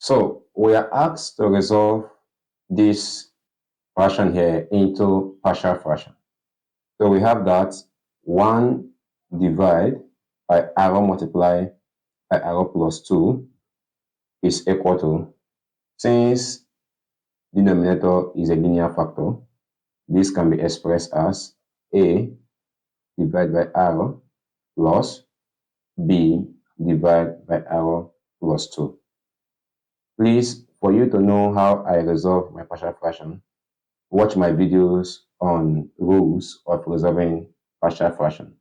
So we are asked to resolve this fraction here into partial fraction. So we have that 1 divided by arrow multiply by arrow plus 2 is equal to, since denominator is a linear factor, this can be expressed as a divided by arrow plus b divided by arrow plus 2. Please, for you to know how I resolve my partial fraction, watch my videos on rules of resolving partial fraction.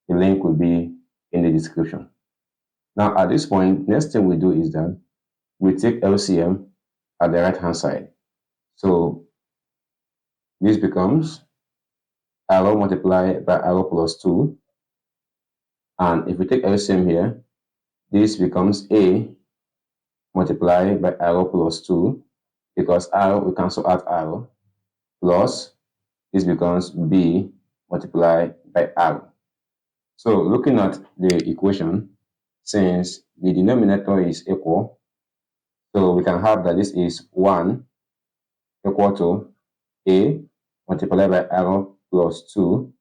The link will be in the description. Now at this point, next thing we do is that we take LCM at the right hand side. So this becomes arrow multiplied by arrow plus 2. And if we take LCM here, this becomes a multiplied by arrow plus 2, because arrow, we cancel out arrow, plus this becomes b multiplied by arrow. So looking at the equation, since the denominator is equal, so we can have that this is 1 equal to a multiplied by arrow plus 2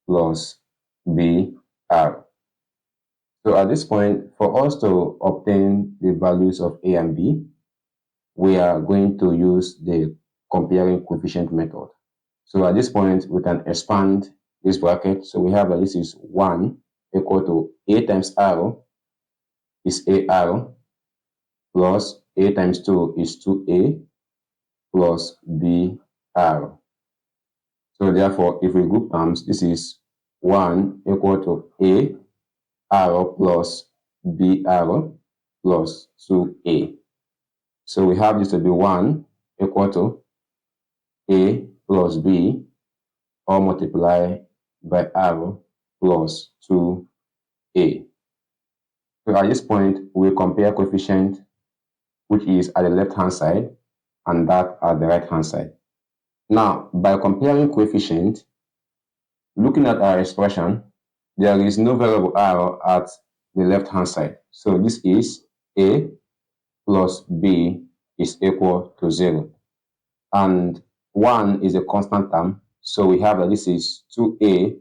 plus b arrow. So at this point, for us to obtain the values of a and b, we are going to use the comparing coefficient method. So at this point, we can expand this bracket. So we have that this is 1 equal to a times arrow is a arrow plus a times 2 is 2a plus b arrow. So therefore, if we group terms, this is 1 equal to a arrow plus b arrow plus 2a. So we have this to be 1 equal to a plus b, all multiply by arrow plus 2a. So at this point, we compare coefficient, which is at the left hand side, and that at the right hand side. Now, by comparing coefficient, looking at our expression, there is no variable arrow at the left hand side. So this is a plus b is equal to 0. And 1 is a constant term, so we have that this is 2a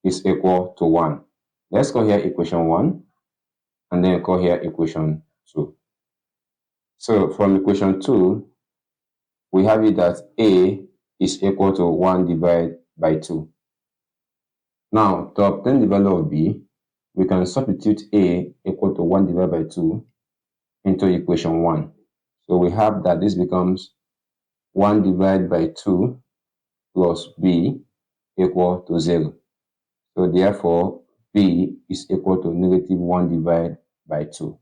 is equal to 1. Let's call here equation 1, and then call here equation 2. So from equation 2, we have it that a is equal to 1 divided by 2. Now, to obtain the value of b, we can substitute a equal to 1 divided by 2 into equation 1. So we have that this becomes 1 divided by 2 plus b equal to 0. So therefore, b is equal to negative 1 divided by 2.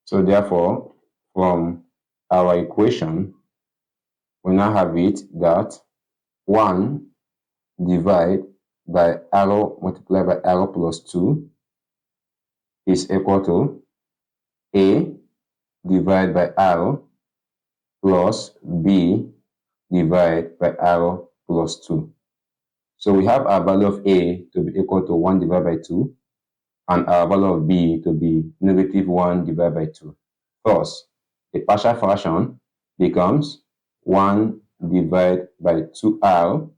So therefore, from our equation, we now have it that 1 divided by arrow multiplied by arrow plus 2 is equal to a divided by arrow plus b divided by arrow plus 2. So we have our value of a to be equal to 1 divided by 2, and our value of b to be negative 1 divided by 2. Thus, the partial fraction becomes 1 divided by 2r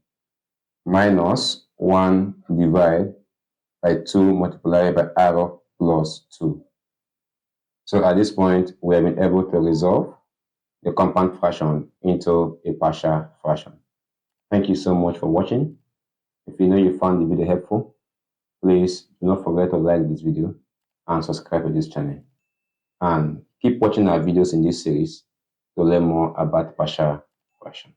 minus 1 divided by 2 multiplied by r plus 2. So at this point, we have been able to resolve the compound fraction into a partial fraction. Thank you so much for watching. If you know you found the video helpful, please do not forget to like this video and subscribe to this channel. And keep watching our videos in this series to learn more about partial fraction.